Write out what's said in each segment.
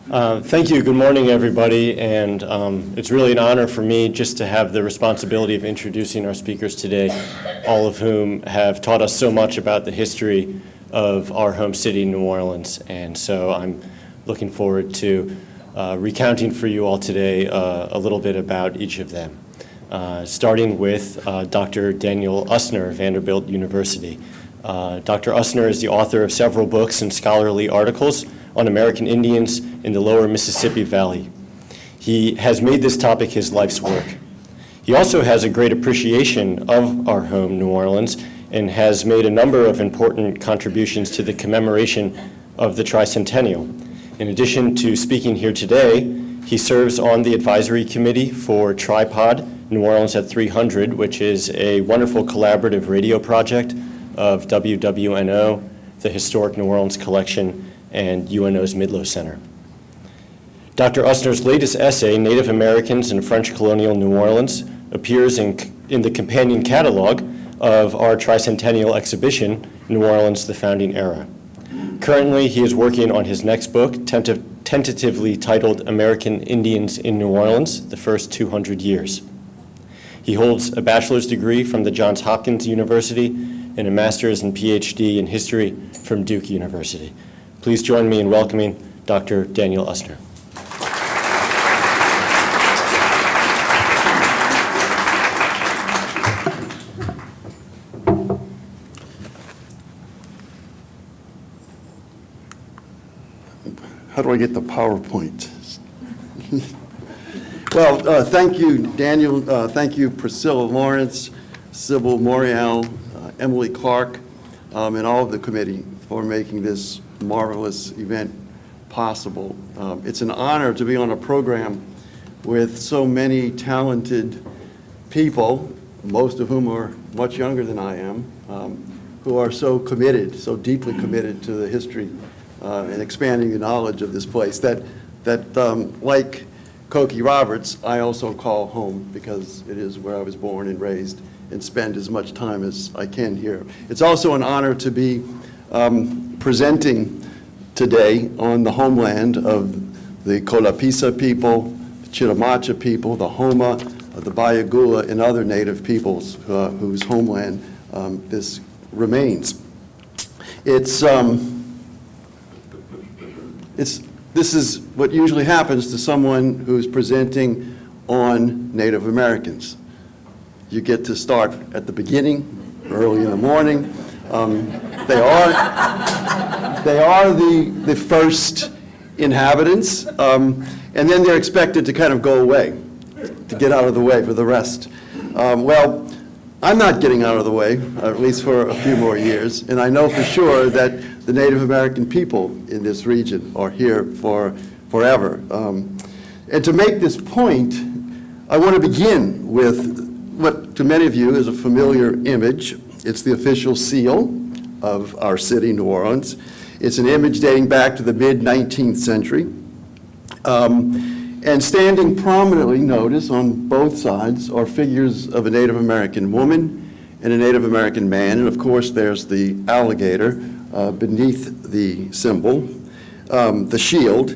Thank you. Good morning, everybody. And it's really an honor for me just to have the responsibility of introducing our speakers today, all of whom have taught us so much about the history of our home city, New Orleans. And so I'm looking forward to recounting for you all today a little bit about each of them, starting with Dr. Daniel Usner, Vanderbilt University. Dr. Usner is the author of several books and scholarly articles on American Indians in the lower Mississippi Valley. He has made this topic his life's work. He also has a great appreciation of our home, New Orleans, and has made a number of important contributions to the commemoration of the Tricentennial. In addition to speaking here today, he serves on the advisory committee for Tripod, New Orleans at 300, which is a wonderful collaborative radio project of WWNO, the Historic New Orleans Collection, and UNO's Midlo Center. Dr. Usner's latest essay, Native Americans in French Colonial New Orleans, appears in the companion catalog of our Tricentennial exhibition, New Orleans, the Founding Era. Currently, he is working on his next book, tentatively titled American Indians in New Orleans, the First 200 Years. He holds a bachelor's degree from the Johns Hopkins University and a master's and PhD in history from Duke University. Please join me in welcoming Dr. Daniel Esther. How do I get the PowerPoint? Well, thank you, Daniel. Thank you, Priscilla Lawrence, Sybil Morial, Emily Clark, and all of the committee for making this marvelous event possible. It's an honor to be on a program with so many talented people, most of whom are much younger than I am, who are so committed, so deeply committed to the history and expanding the knowledge of this place that like Cokie Roberts, I also call home because it is where I was born and raised and spend as much time as I can here. It's also an honor to be presenting today on the homeland of the Colapisa people, the Chitimacha people, the Homa, the Bayagula, and other native peoples whose homeland this remains. This is what usually happens to someone who's presenting on Native Americans. You get to start at the beginning, early in the morning. They are the first inhabitants, and then they're expected to kind of go away, to get out of the way for the rest. Well, I'm not getting out of the way, at least for a few more years, and I know for sure that the Native American people in this region are here for forever. And to make this point, I want to begin with what to many of you is a familiar image. It's the official seal of our city, New Orleans. It's an image dating back to the mid-19th century. And standing prominently, notice, on both sides are figures of a Native American woman and a Native American man. And of course, there's the alligator beneath the symbol, the shield.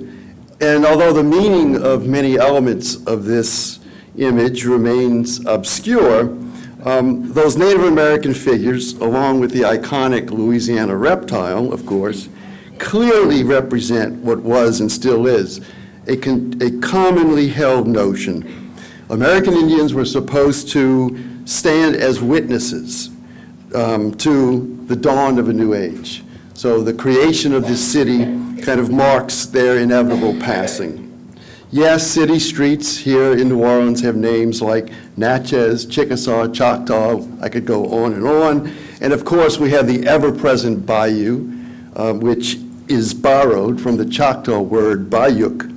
And although the meaning of many elements of this image remains obscure, those Native American figures, along with the iconic Louisiana reptile, of course, clearly represent what was and still is a commonly held notion. American Indians were supposed to stand as witnesses to the dawn of a new age. So the creation of this city kind of marks their inevitable passing. Yes, city streets here in New Orleans have names like Natchez, Chickasaw, Choctaw. I could go on. And of course, we have the ever-present bayou, which is borrowed from the Choctaw word bayuk,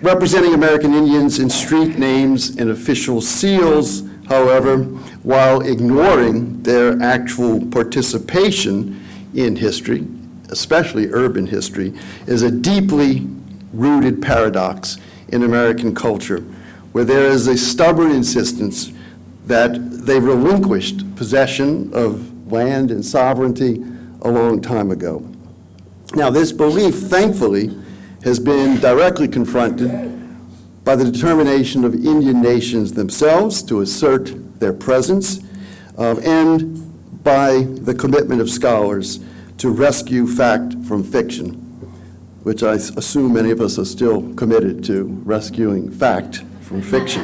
representing American Indians in street names and official seals, however, while ignoring their actual participation in history, especially urban history, is a deeply rooted paradox in American culture, where there is a stubborn insistence that they relinquished possession of land and sovereignty a long time ago. Now, this belief, thankfully, has been directly confronted by the determination of Indian nations themselves to assert their presence, and by the commitment of scholars to rescue fact from fiction, which I assume many of us are still committed to, rescuing fact from fiction.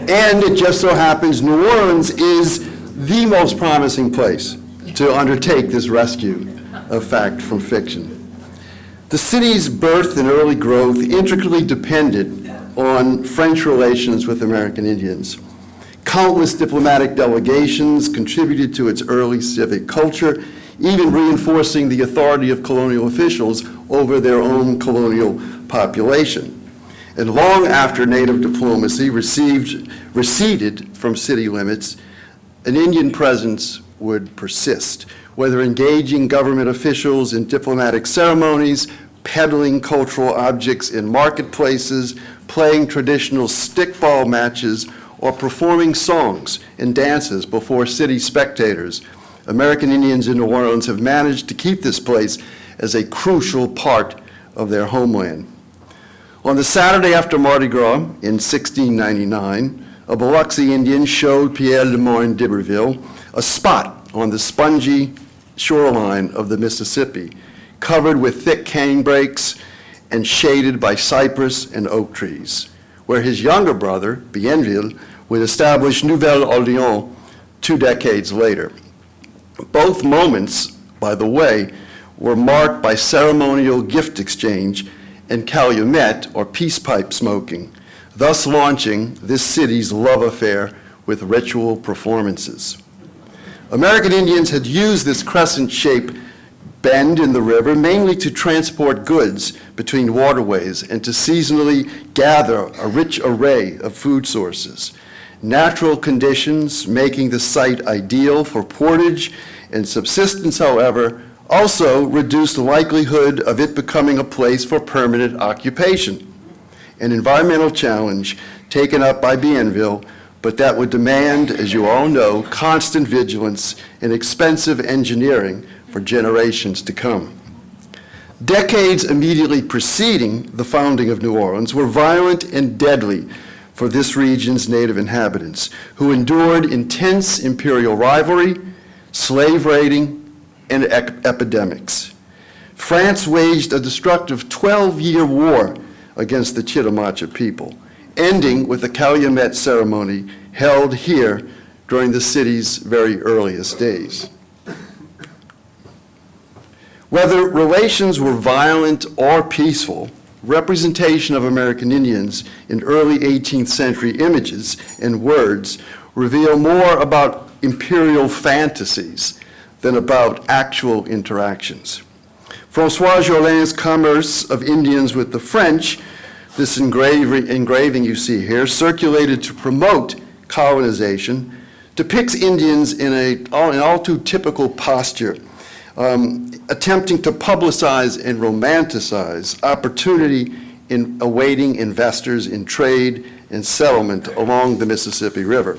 And it just so happens New Orleans is the most promising place to undertake this rescue of fact from fiction. The city's birth and early growth intricately depended on French relations with American Indians. Countless diplomatic delegations contributed to its early civic culture, even reinforcing the authority of colonial officials over their own colonial population. And long after native diplomacy receded from city limits, an Indian presence would persist, whether engaging government officials in diplomatic ceremonies, peddling cultural objects in marketplaces, playing traditional stickball matches, or performing songs and dances before city spectators. American Indians in New Orleans have managed to keep this place as a crucial part of their homeland. On the Saturday after Mardi Gras in 1699, a Biloxi Indian showed Pierre Le Moyne d'Iberville a spot on the spongy shoreline of the Mississippi, covered with thick canebrakes and shaded by cypress and oak trees, where his younger brother, Bienville, would establish Nouvelle-Orléans 2 decades later. Both moments, by the way, were marked by ceremonial gift exchange and calumet, or peace pipe smoking, thus launching this city's love affair with ritual performances. American Indians had used this crescent-shaped bend in the river mainly to transport goods between waterways and to seasonally gather a rich array of food sources. Natural conditions making the site ideal for portage and subsistence, however, also reduced the likelihood of it becoming a place for permanent occupation, an environmental challenge taken up by Bienville, but that would demand, as you all know, constant vigilance and expensive engineering for generations to come. Decades immediately preceding the founding of New Orleans were violent and deadly for this region's native inhabitants, who endured intense imperial rivalry, slave raiding, and epidemics. France waged a destructive 12-year war against the Chitimacha people, ending with a calumet ceremony held here during the city's very earliest days. Whether relations were violent or peaceful, representation of American Indians in early 18th century images and words reveal more about imperial fantasies than about actual interactions. François Jollin's Commerce of Indians with the French, this engraving you see here, circulated to promote colonization, depicts Indians in an all too typical posture, attempting to publicize and romanticize opportunity in awaiting investors in trade and settlement along the Mississippi River.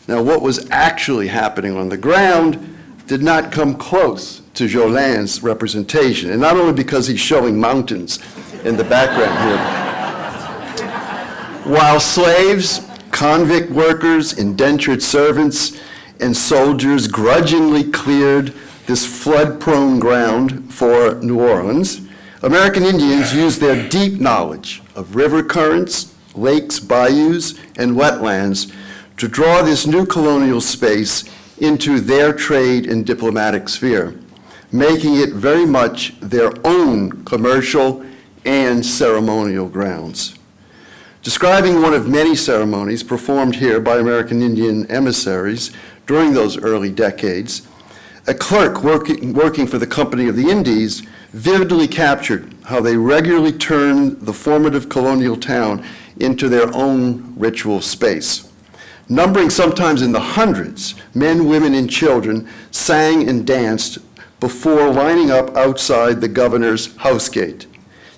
Now, what was actually happening on the ground did not come close to Jollin's representation, and not only because he's showing mountains in the background here. While slaves, convict workers, indentured servants, and soldiers grudgingly cleared this flood-prone ground for New Orleans, American Indians used their deep knowledge of river currents, lakes, bayous, and wetlands to draw this new colonial space into their trade and diplomatic sphere, making it very much their own commercial and ceremonial grounds. Describing one of many ceremonies performed here by American Indian emissaries during those early decades, a clerk working for the Company of the Indies vividly captured how they regularly turned the formative colonial town into their own ritual space. Numbering sometimes in the hundreds, men, women, and children sang and danced before lining up outside the governor's house gate.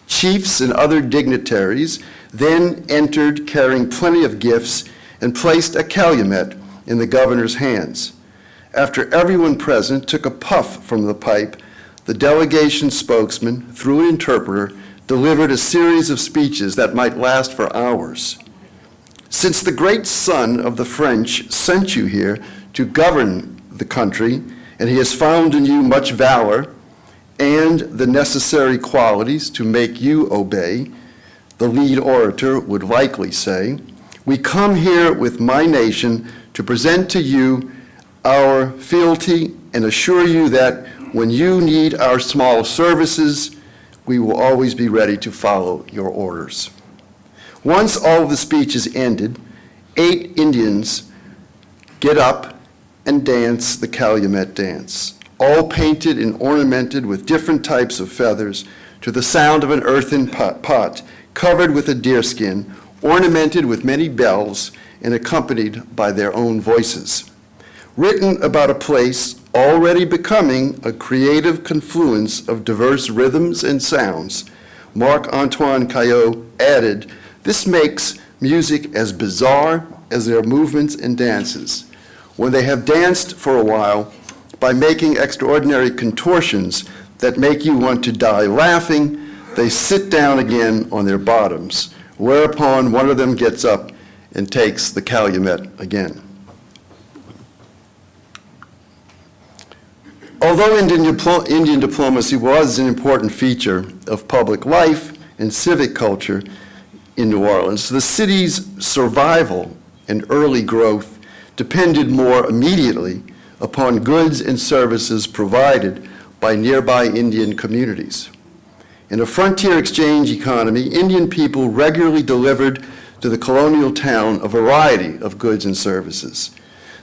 Chiefs and other dignitaries then entered carrying plenty of gifts and placed a calumet in the governor's hands. After everyone present took a puff from the pipe, the delegation spokesman, through an interpreter, delivered a series of speeches that might last for hours. Since the great son of the French sent you here to govern the country, and he has found in you much valor and the necessary qualities to make you obey, the lead orator would likely say, we come here with my nation to present to you our fealty and assure you that when you need our small services, we will always be ready to follow your orders. Once all of the speeches ended, 8 Indians get up and dance the Calumet dance, all painted and ornamented with different types of feathers to the sound of an earthen pot covered with a deerskin, ornamented with many bells and accompanied by their own voices. Written about a place already becoming a creative confluence of diverse rhythms and sounds, Marc-Antoine Caillot added, this makes music as bizarre as their movements and dances. When they have danced for a while, by making extraordinary contortions that make you want to die laughing, they sit down again on their bottoms, whereupon one of them gets up and takes the calumet again. Although Indian diplomacy was an important feature of public life and civic culture in New Orleans, the city's survival and early growth depended more immediately upon goods and services provided by nearby Indian communities. In a frontier exchange economy, Indian people regularly delivered to the colonial town a variety of goods and services.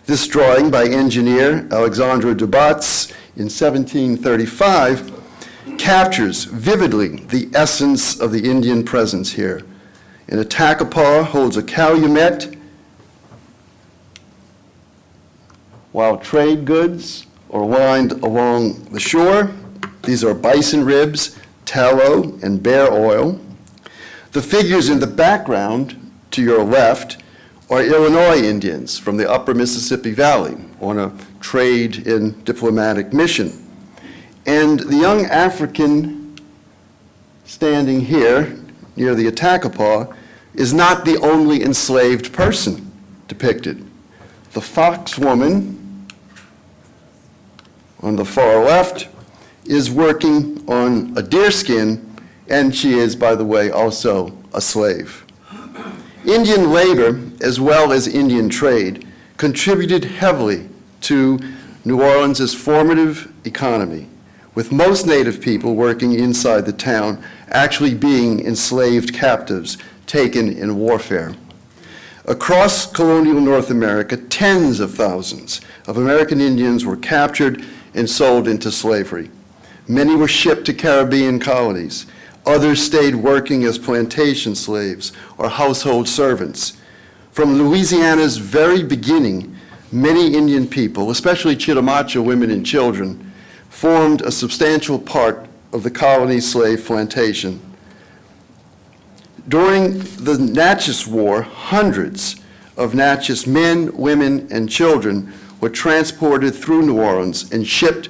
This drawing by engineer Alexandre Dubatz in 1735 captures vividly the essence of the Indian presence here. An attack-a-paw holds a calumet, while trade goods are lined along the shore. These are bison ribs, tallow, and bear oil. The figures in the background to your left are Illinois Indians from the upper Mississippi Valley on a trade and diplomatic mission. And the young African standing here near the attack-a-paw is not the only enslaved person depicted. The fox woman on the far left is working on a deerskin, and she is, by the way, also a slave. Indian labor, as well as Indian trade, contributed heavily to New Orleans' formative economy, with most native people working inside the town actually being enslaved captives taken in warfare. Across colonial North America, tens of thousands of American Indians were captured and sold into slavery. Many were shipped to Caribbean colonies. Others stayed working as plantation slaves or household servants. From Louisiana's very beginning, many Indian people, especially Chitimacha women and children, formed a substantial part of the colony slave plantation. During the Natchez War, hundreds of Natchez men, women, and children were transported through New Orleans and shipped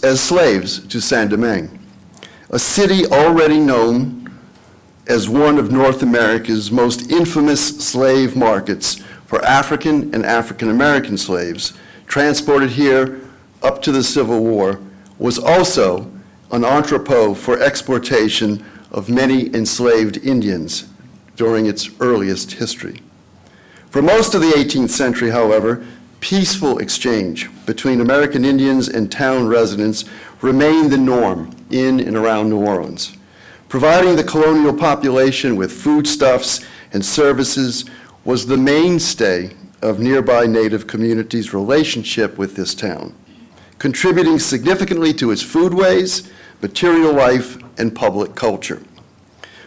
as slaves to Saint-Domingue, a city already known as one of North America's most infamous slave markets for African and African American slaves, transported here up to the Civil War, was also an entrepot for exportation of many enslaved Indians during its earliest history. For most of the 18th century, however, peaceful exchange between American Indians and town residents remained the norm in and around New Orleans. Providing the colonial population with foodstuffs and services was the mainstay of nearby native communities' relationship with this town, contributing significantly to its foodways, material life, and public culture.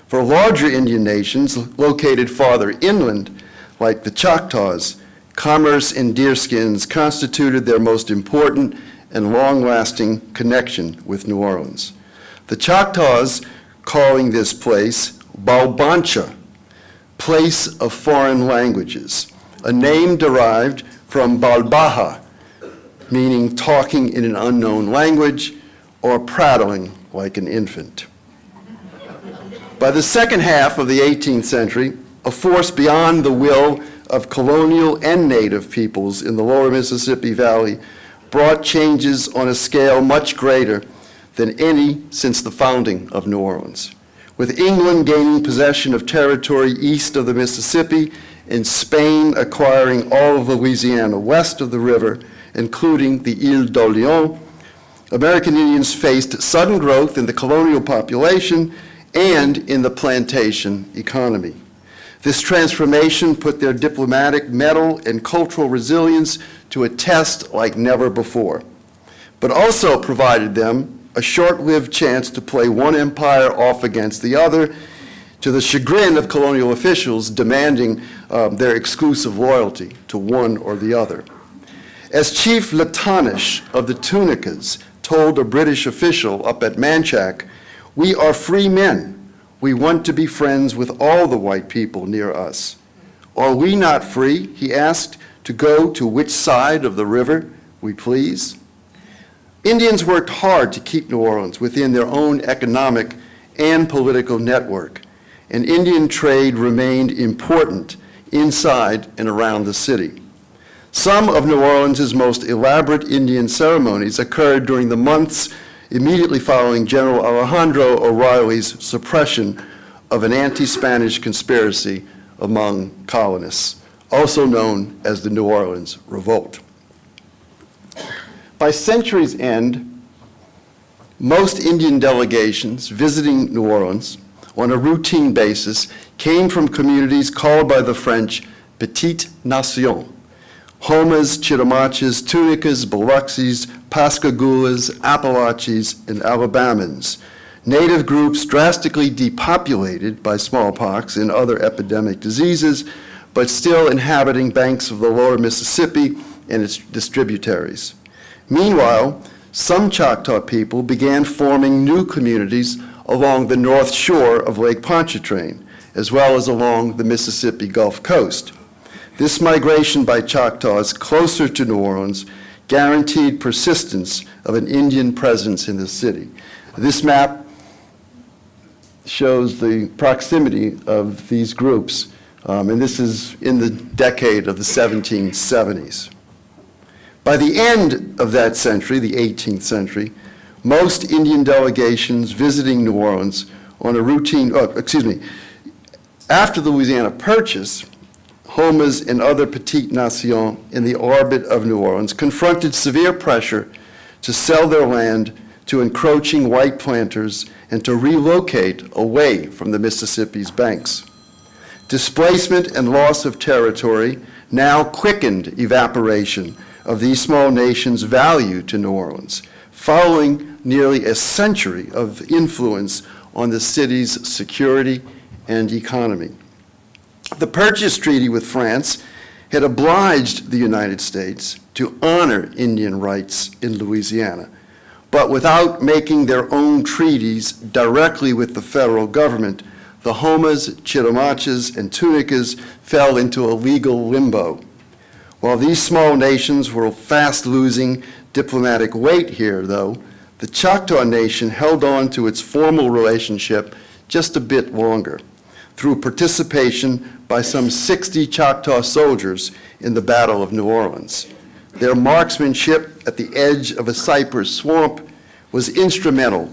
For larger Indian nations located farther inland, like the Choctaws, commerce in deerskins constituted their most important and long-lasting connection with New Orleans. The Choctaws calling this place Balbancha, place of foreign languages, a name derived from Balbaha, meaning talking in an unknown language, or prattling like an infant. By the second half of the 18th century, a force beyond the will of colonial and native peoples in the lower Mississippi Valley brought changes on a scale much greater than any since the founding of New Orleans. With England gaining possession of territory east of the Mississippi and Spain acquiring all of Louisiana west of the river, including the Ile d'Orléans, American Indians faced sudden growth in the colonial population and in the plantation economy. This transformation put their diplomatic mettle and cultural resilience to a test like never before, but also provided them a short-lived chance to play one empire off against the other, to the chagrin of colonial officials demanding their exclusive loyalty to one or the other. As Chief Latanish of the Tunicas told a British official up at Manchac, "We are free men. We want to be friends with all the white people near us." "Are we not free," he asked, "to go to which side of the river we please?" Indians worked hard to keep New Orleans within their own economic and political network, and Indian trade remained important inside and around the city. Some of New Orleans' most elaborate Indian ceremonies occurred during the months immediately following General Alejandro O'Reilly's suppression of an anti-Spanish conspiracy among colonists, also known as the New Orleans Revolt. By century's end, most Indian delegations visiting New Orleans on a routine basis came from communities called by the French Petite Nation: Homas, Chitimaches, Tunicas, Biloxis, Pascagoulas, Appalachians, and Alabamans, native groups drastically depopulated by smallpox and other epidemic diseases, but still inhabiting banks of the lower Mississippi and its distributaries. Meanwhile, some Choctaw people began forming new communities along the north shore of Lake Pontchartrain, as well as along the Mississippi Gulf Coast. This migration by Choctaws closer to New Orleans guaranteed persistence of an Indian presence in the city. This map shows the proximity of these groups, and this is in the decade of the 1770s. By the end of that century, the 18th century, most Indian delegations visiting New Orleans on a routine, after the Louisiana Purchase, Homas and other Petite Nations in the orbit of New Orleans confronted severe pressure to sell their land to encroaching white planters and to relocate away from the Mississippi's banks. Displacement and loss of territory now quickened evaporation of these small nations' value to New Orleans, following nearly a century of influence on the city's security and economy. The Purchase Treaty with France had obliged the United States to honor Indian rights in Louisiana, but without making their own treaties directly with the federal government, the Homas, Chitimaches, and Tunicas fell into a legal limbo. While these small nations were fast losing diplomatic weight here, though, the Choctaw Nation held on to its formal relationship just a bit longer through participation by some 60 Choctaw soldiers in the Battle of New Orleans. Their marksmanship at the edge of a cypress swamp was instrumental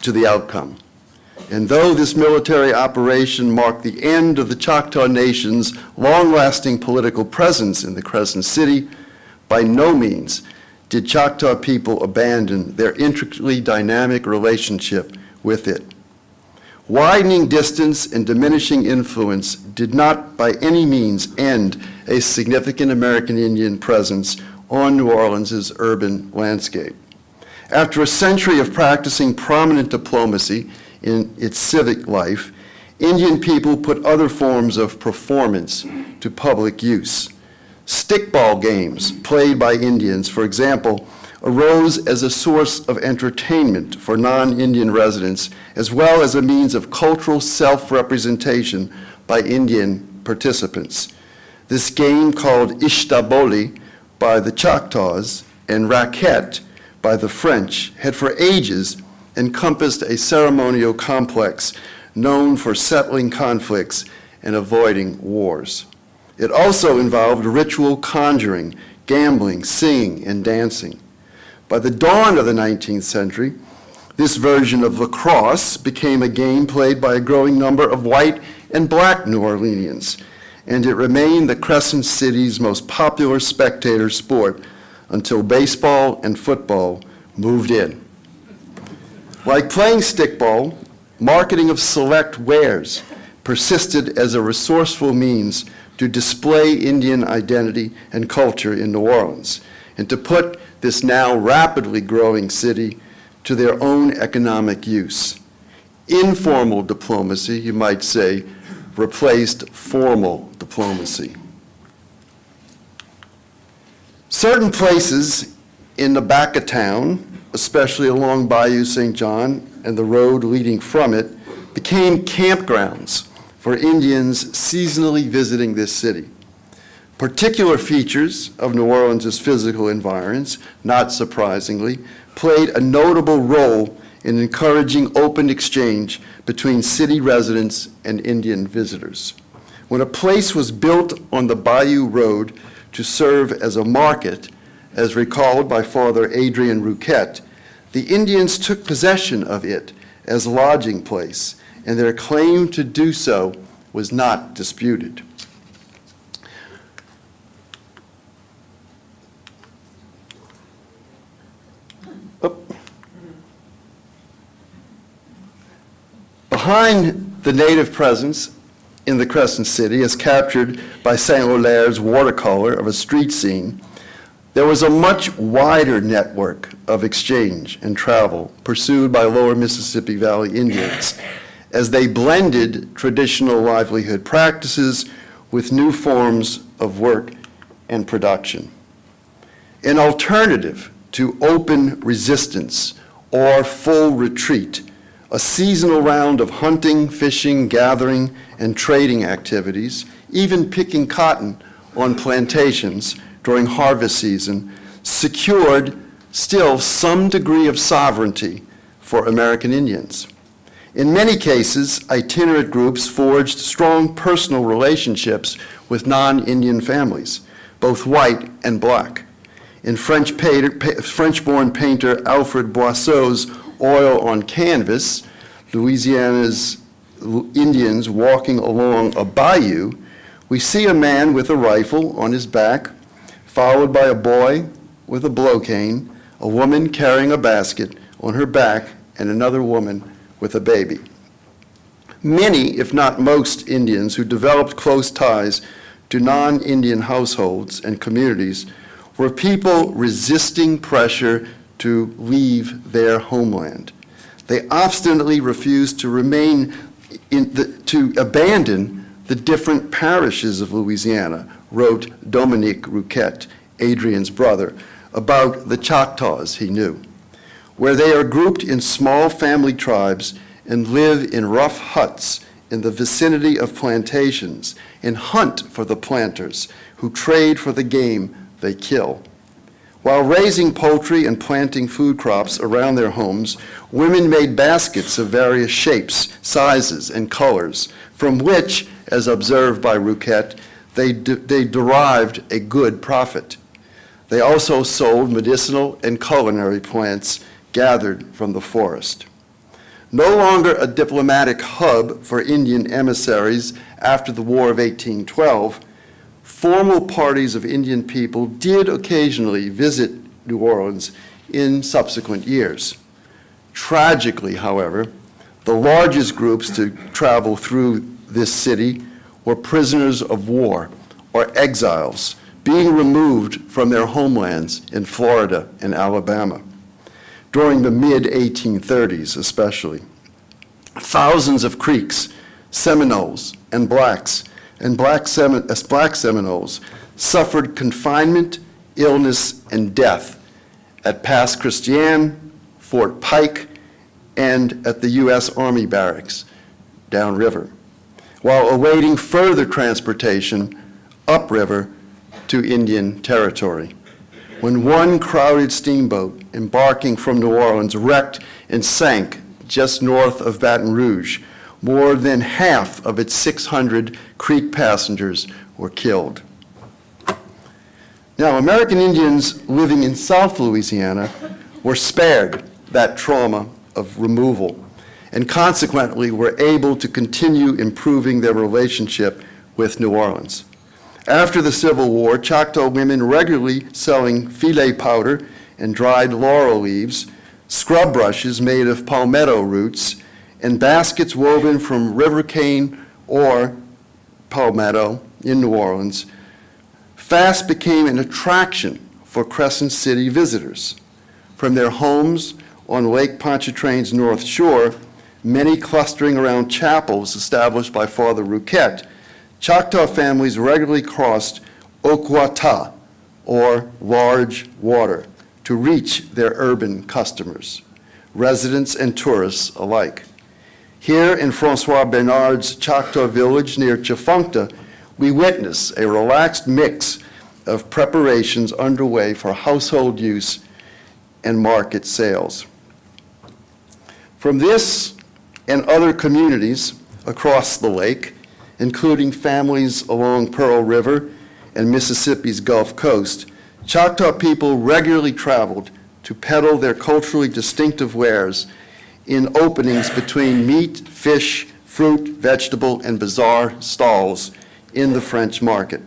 to the outcome. And though this military operation marked the end of the Choctaw Nation's long-lasting political presence in the Crescent City, by no means did Choctaw people abandon their intricately dynamic relationship with it. Widening distance and diminishing influence did not by any means end a significant American Indian presence on New Orleans' urban landscape. After a century of practicing prominent diplomacy in its civic life, Indian people put other forms of performance to public use. Stickball games played by Indians, for example, arose as a source of entertainment for non-Indian residents, as well as a means of cultural self-representation by Indian participants. This game, called Ishtaboli by the Choctaws and Raquette by the French had for ages encompassed a ceremonial complex known for settling conflicts and avoiding wars. It also involved ritual conjuring, gambling, singing, and dancing. By the dawn of the 19th century, this version of lacrosse became a game played by a growing number of white and black New Orleanians, and it remained the Crescent City's most popular spectator sport until baseball and football moved in. Like playing stickball, marketing of select wares persisted as a resourceful means to display Indian identity and culture in New Orleans, and to put this now rapidly growing city to their own economic use. Informal diplomacy, you might say, replaced formal diplomacy. Certain places in the back of town, especially along Bayou St. John and the road leading from it, became campgrounds for Indians seasonally visiting this city. Particular features of New Orleans' physical environs, not surprisingly, played a notable role in encouraging open exchange between city residents and Indian visitors. When a place was built on the Bayou Road to serve as a market, as recalled by Father Adrian Rouquette, the Indians took possession of it as a lodging place, and their claim to do so was not disputed. Behind the native presence in the Crescent City, as captured by Saint Olaire's watercolor of a street scene, there was a much wider network of exchange and travel pursued by lower Mississippi Valley Indians as they blended traditional livelihood practices with new forms of work and production. An alternative to open resistance or full retreat, a seasonal round of hunting, fishing, gathering, and trading activities, even picking cotton on plantations during harvest season, secured still some degree of sovereignty for American Indians. In many cases, itinerant groups forged strong personal relationships with non-Indian families, both white and black. In French-born painter Alfred Boisseau's Oil on Canvas, Louisiana's Indians walking along a bayou, we see a man with a rifle on his back, followed by a boy with a blow cane, a woman carrying a basket on her back, and another woman with a baby. Many, if not most, Indians who developed close ties to non-Indian households and communities were people resisting pressure to leave their homeland. They obstinately refused to abandon the different parishes of Louisiana, wrote Dominique Rouquette, Adrian's brother, about the Choctaws he knew, where they are grouped in small family tribes and live in rough huts in the vicinity of plantations and hunt for the planters who trade for the game they kill. While raising poultry and planting food crops around their homes, women made baskets of various shapes, sizes, and colors, from which, as observed by Rouquette, they derived a good profit. They also sold medicinal and culinary plants gathered from the forest. No longer a diplomatic hub for Indian emissaries after the War of 1812, formal parties of Indian people did occasionally visit New Orleans in subsequent years. Tragically, however, the largest groups to travel through this city were prisoners of war or exiles being removed from their homelands in Florida and Alabama during the mid-1830s especially. Thousands of Creeks, Seminoles, and Blacks Black Seminoles suffered confinement, illness, and death at Pass Christian, Fort Pike, and at the U.S. Army Barracks downriver, while awaiting further transportation upriver to Indian territory. when one crowded steamboat embarking from New Orleans wrecked and sank just north of Baton Rouge. More than half of its 600 Creek passengers were killed. Now, American Indians living in South Louisiana were spared that trauma of removal, and consequently were able to continue improving their relationship with New Orleans. After the Civil War, Choctaw women regularly selling filet powder and dried laurel leaves, scrub brushes made of palmetto roots, and baskets woven from river cane or palmetto in New Orleans, fast became an attraction for Crescent City visitors. From their homes on Lake Pontchartrain's North Shore, many clustering around chapels established by Father Rouquette, Choctaw families regularly crossed Okwata, or large water, to reach their urban customers, residents and tourists alike. Here in Francois Bernard's Choctaw village near Tchefuncte, we witness a relaxed mix of preparations underway for household use and market sales. From this and other communities across the lake, including families along Pearl River and Mississippi's Gulf Coast, Choctaw people regularly traveled to peddle their culturally distinctive wares in openings between meat, fish, fruit, vegetable, and bazaar stalls in the French market.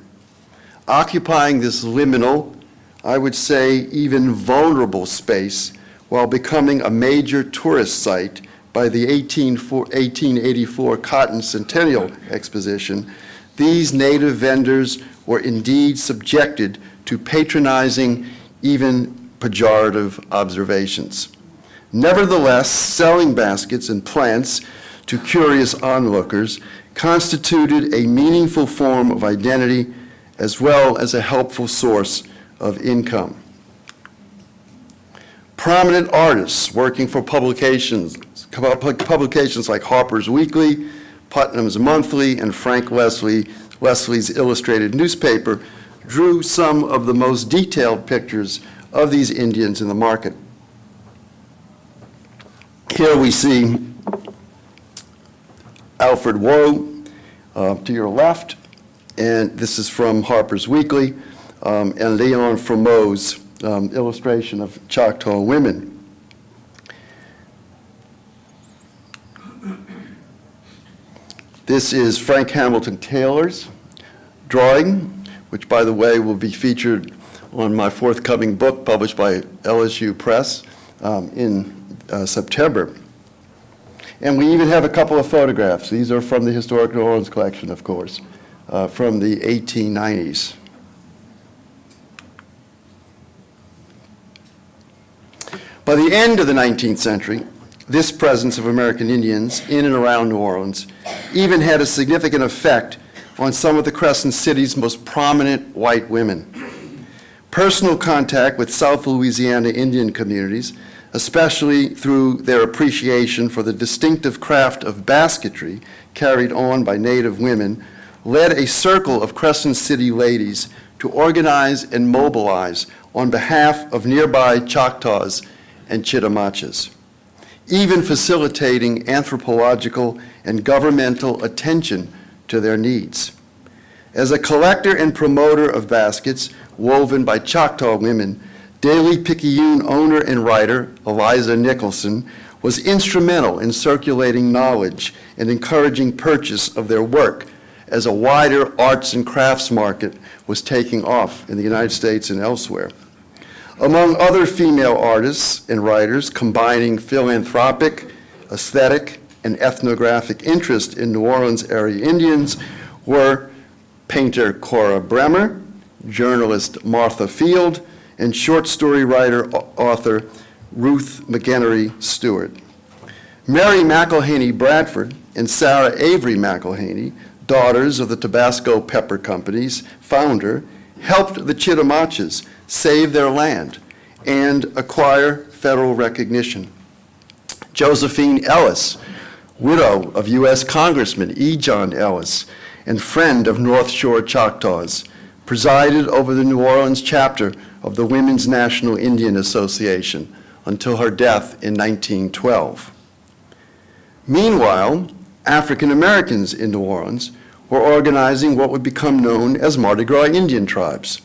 Occupying this liminal, I would say even vulnerable space, while becoming a major tourist site by the 1884 Cotton Centennial Exposition, these native vendors were indeed subjected to patronizing, even pejorative observations. Nevertheless, selling baskets and plants to curious onlookers constituted a meaningful form of identity as well as a helpful source of income. Prominent artists working for publications like Harper's Weekly, Putnam's Monthly, and Frank Leslie's Illustrated Newspaper drew some of the most detailed pictures of these Indians in the market. Here we see Alfred Woe to your left, and this is from Harper's Weekly, and Leon Fremeau's illustration of Choctaw women. This is Frank Hamilton Taylor's drawing, which, by the way, will be featured on my forthcoming book published by LSU Press in September. And we even have a couple of photographs. These are from the Historic New Orleans collection, of course, from the 1890s. By the end of the 19th century, this presence of American Indians in and around New Orleans even had a significant effect on some of the Crescent City's most prominent white women. Personal contact with South Louisiana Indian communities, especially through their appreciation for the distinctive craft of basketry carried on by Native women, led a circle of Crescent City ladies to organize and mobilize on behalf of nearby Choctaws and Chitimaches, even facilitating anthropological and governmental attention to their needs. As a collector and promoter of baskets woven by Choctaw women, Daily Picayune owner and writer Eliza Nicholson was instrumental in circulating knowledge and encouraging purchase of their work as a wider arts and crafts market was taking off in the United States and elsewhere. Among other female artists and writers combining philanthropic, aesthetic, and ethnographic interest in New Orleans area Indians were painter Cora Bremer, journalist Martha Field, and short story writer-author Ruth McGenery Stewart. Mary McElhaney Bradford and Sarah Avery McElhaney, daughters of the Tabasco Pepper Company's founder, helped the Chitimaches save their land and acquire federal recognition. Josephine Ellis, widow of U.S. Congressman E. John Ellis and friend of North Shore Choctaws, presided over the New Orleans chapter of the Women's National Indian Association until her death in 1912. Meanwhile, African Americans in New Orleans were organizing what would become known as Mardi Gras Indian tribes,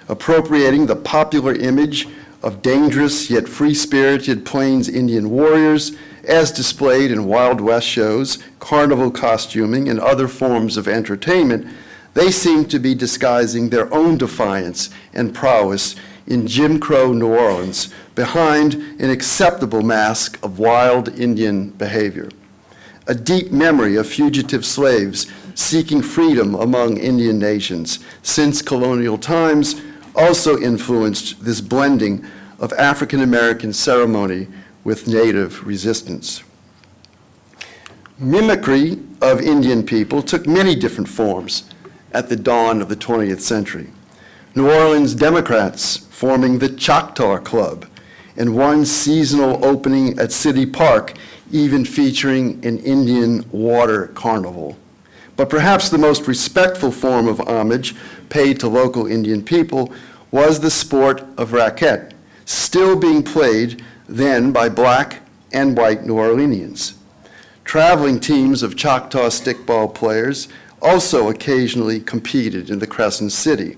appropriating the popular image of dangerous yet free-spirited Plains Indian warriors as displayed in Wild West shows, carnival costuming, and other forms of entertainment. They seemed to be disguising their own defiance and prowess in Jim Crow New Orleans behind an acceptable mask of wild Indian behavior. A deep memory of fugitive slaves seeking freedom among Indian nations since colonial times also influenced this blending of African American ceremony with Native resistance. Mimicry of Indian people took many different forms at the dawn of the 20th century. New Orleans Democrats forming the Choctaw Club, and one seasonal opening at City Park even featuring an Indian water carnival. But perhaps the most respectful form of homage paid to local Indian people was the sport of racquet, still being played then by black and white New Orleanians. Traveling teams of Choctaw stickball players also occasionally competed in the Crescent City.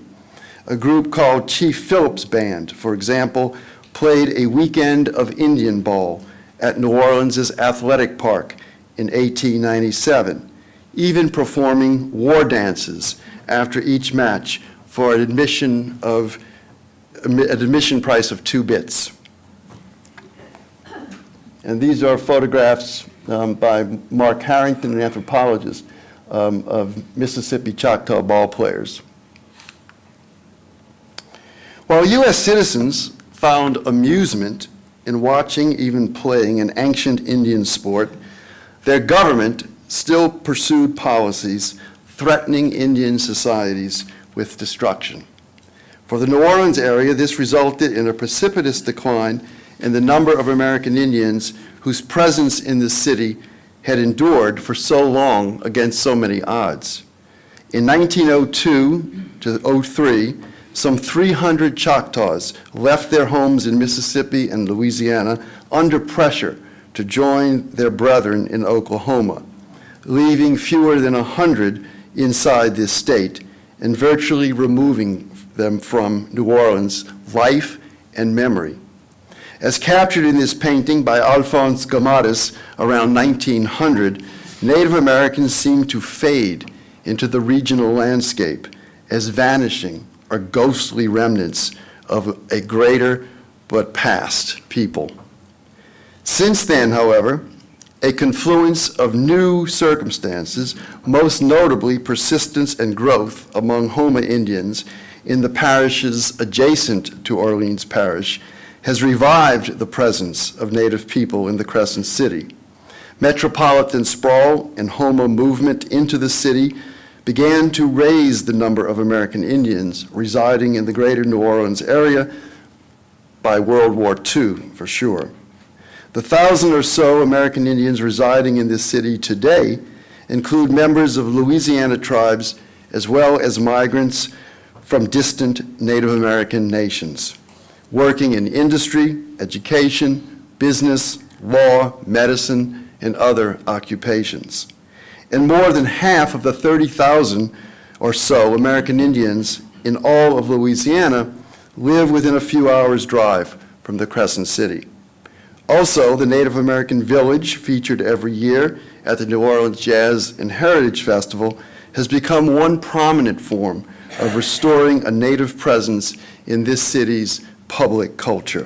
A group called Chief Phillips Band, for example, played a weekend of Indian ball at New Orleans' Athletic Park in 1897, even performing war dances after each match for an admission price of 2 bits. And these are photographs by Mark Harrington, an anthropologist, of Mississippi Choctaw ball players. While U.S. citizens found amusement in watching, even playing, an ancient Indian sport, their government still pursued policies threatening Indian societies with destruction. For the New Orleans area, this resulted in a precipitous decline in the number of American Indians whose presence in the city had endured for so long against so many odds. In 1902 to 03, some 300 Choctaws left their homes in Mississippi and Louisiana under pressure to join their brethren in Oklahoma, leaving fewer than 100 inside this state and virtually removing them from New Orleans' life and memory. As captured in this painting by Alphonse Gamadas around 1900, Native Americans seemed to fade into the regional landscape as vanishing or ghostly remnants of a greater but past people. Since then, however, a confluence of new circumstances, most notably persistence and growth among Houma Indians in the parishes adjacent to Orleans Parish, has revived the presence of Native people in the Crescent City. Metropolitan sprawl and Houma movement into the city began to raise the number of American Indians residing in the greater New Orleans area by World War II, for sure. The 1,000 or so American Indians residing in this city today include members of Louisiana tribes as well as migrants from distant Native American nations, working in industry, education, business, law, medicine, and other occupations. And more than half of the 30,000 or so American Indians in all of Louisiana live within a few hours' drive from the Crescent City. Also, the Native American Village, featured every year at the New Orleans Jazz and Heritage Festival, has become one prominent form of restoring a Native presence in this city's public culture.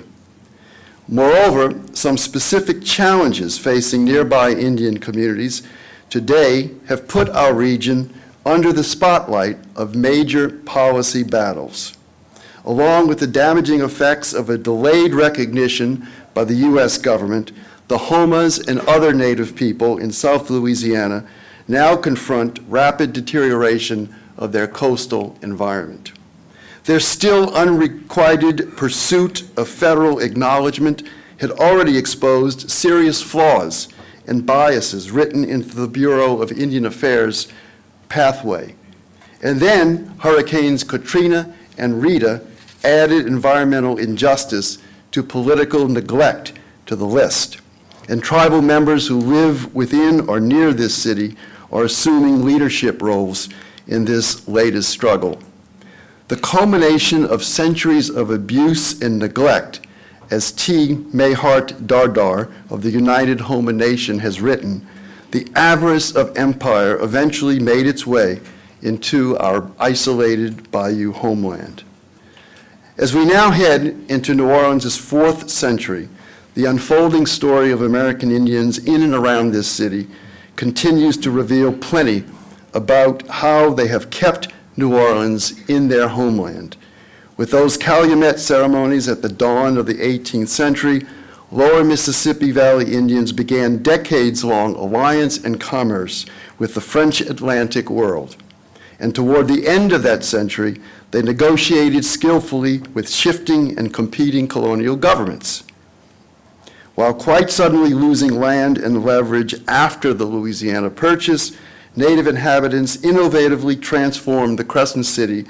Moreover, some specific challenges facing nearby Indian communities today have put our region under the spotlight of major policy battles. Along with the damaging effects of a delayed recognition by the U.S. government, the Houmas and other Native people in South Louisiana now confront rapid deterioration of their coastal environment. Their still unrequited pursuit of federal acknowledgement had already exposed serious flaws and biases written into the Bureau of Indian Affairs pathway, And then Hurricanes Katrina and Rita added environmental injustice to political neglect to the list. And tribal members who live within or near this city are assuming leadership roles in this latest struggle. The culmination of centuries of abuse and neglect, as T. Mayhart Dardar of the United Homeland Nation has written, the avarice of empire eventually made its way into our isolated bayou homeland. As we now head into New Orleans' 4th century, the unfolding story of American Indians in and around this city continues to reveal plenty about how they have kept New Orleans in their homeland. With those Calumet ceremonies at the dawn of the 18th century, Lower Mississippi Valley Indians began decades-long alliance and commerce with the French Atlantic world. And toward the end of that century, they negotiated skillfully with shifting and competing colonial governments. While quite suddenly losing land and leverage after the Louisiana Purchase, Native inhabitants innovatively transformed the Crescent City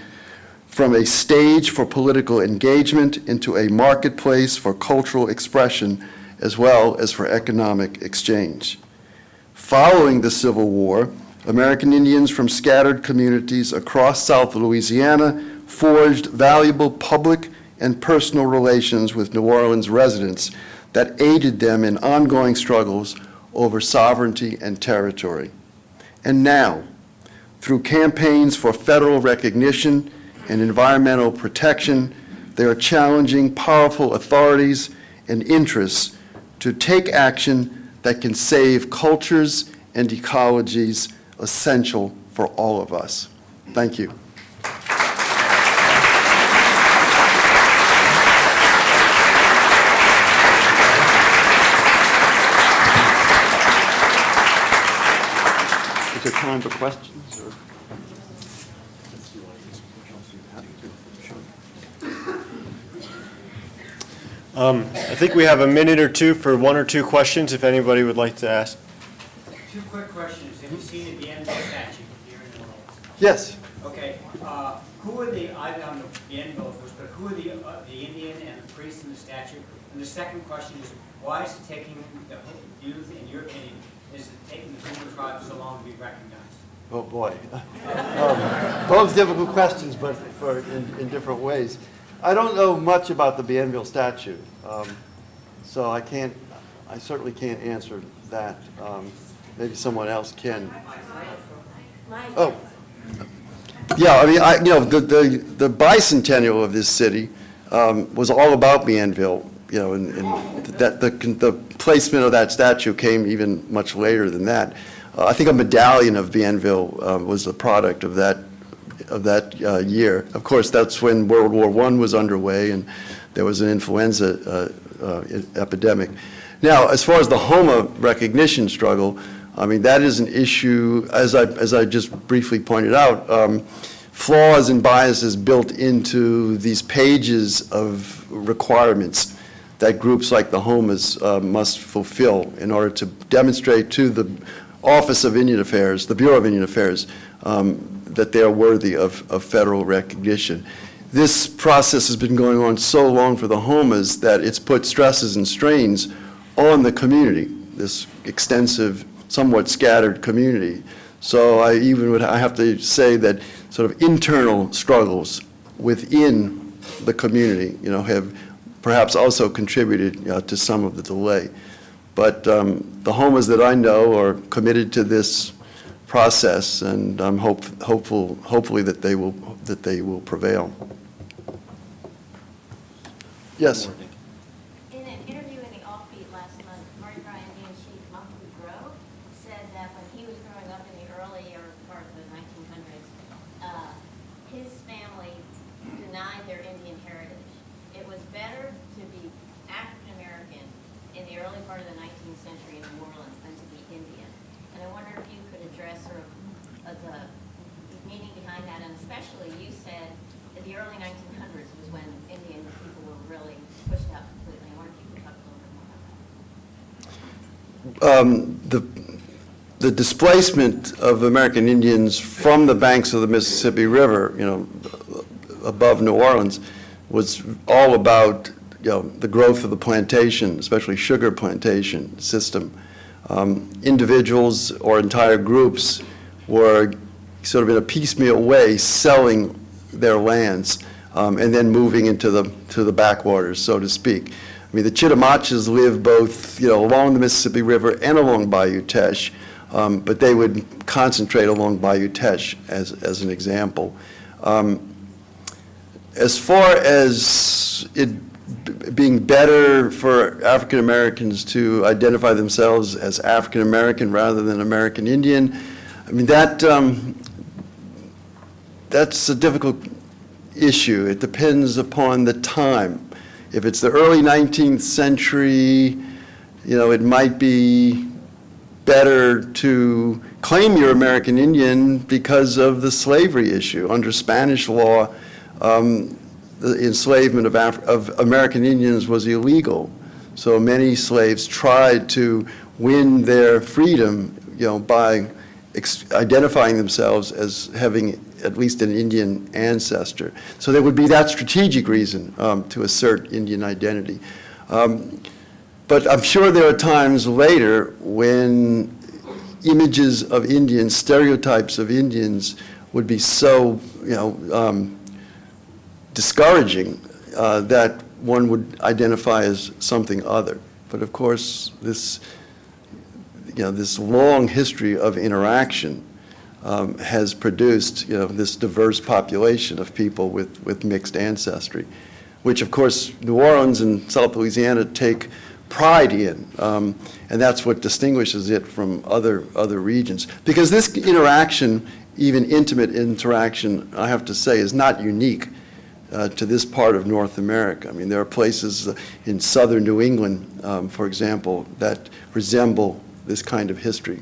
from a stage for political engagement into a marketplace for cultural expression as well as for economic exchange. Following the Civil War, American Indians from scattered communities across South Louisiana forged valuable public and personal relations with New Orleans residents that aided them in ongoing struggles over sovereignty and territory. And now, through campaigns for federal recognition and environmental protection, they are challenging powerful authorities and interests to take action that can save cultures and ecologies essential for all of us. Thank you. Is there time for questions? Or? I think we have a minute or two for 1 or 2 questions, if anybody would like to ask. 2 quick questions. Have you seen the Bienville statue here in New Orleans? Yes. Okay. Who are the, I don't know Bienville, but who are the Indian and the priest in the statue? And the second question is, why is it taking the youth, in your opinion, is it taking the Zulu tribe so long to be recognized? Oh, boy. Both difficult questions, but in different ways. I don't know much about the Bienville statue, so I certainly can't answer that. Maybe someone else can. Oh. Yeah, I mean, the bicentennial of this city was all about Bienville, and that the placement of that statue came even much later than that. I think a medallion of Bienville was a product of that year. Of course, that's when World War I was underway and there was an influenza epidemic. Now, as far as the Homa recognition struggle, I mean, that is an issue, as I just briefly pointed out, flaws and biases built into these pages of requirements that groups like the Homas must fulfill in order to demonstrate to the Office of Indian Affairs, the Bureau of Indian Affairs, that they are worthy of federal recognition. This process has been going on so long for the Homas that it's put stresses and strains on the community, this extensive, somewhat scattered community. So I have to say that sort of internal struggles within the community, have perhaps also contributed to some of the delay. But the Homas that I know are committed to this process, and I'm hopefully that they will prevail. Yes. In an interview in the Offbeat last month, Marty Bryan Indian Chief Montague Grove said that when he was growing up in the earlier part of the 1900s, his family denied their Indian heritage. It was better to be African American in the early part of the 19th century in New Orleans than to be Indian. And I wonder if you could address sort of the meaning behind that, and especially you said that the early 1900s was when Indian people were really pushed out completely. I wonder if you could talk a little bit more about that. the displacement of American Indians from the banks of the Mississippi River, above New Orleans, was all about, the growth of the plantation, especially sugar plantation system. Individuals or entire groups were sort of in a piecemeal way selling their lands and then moving into the backwaters, so to speak. I mean, the Chitimaches lived both, along the Mississippi River and along Bayou Teche, but they would concentrate along Bayou Teche as an example. As far as it being better for African Americans to identify themselves as African American rather than American Indian, I mean, that's a difficult issue. It depends upon the time. If it's the early 19th century, it might be better to claim you're American Indian because of the slavery issue. Under Spanish law, the enslavement of American Indians was illegal. So many slaves tried to win their freedom, by identifying themselves as having at least an Indian ancestor. So there would be that strategic reason to assert Indian identity. But I'm sure there are times later when images of Indians, stereotypes of Indians would be so, discouraging that one would identify as something other. But of course, this long history of interaction has produced, this diverse population of people with mixed ancestry, which of course New Orleans and South Louisiana take pride in, and that's what distinguishes it from other regions. Because this interaction, even intimate interaction, I have to say, is not unique to this part of North America. I mean, there are places in southern New England, for example, that resemble this kind of history.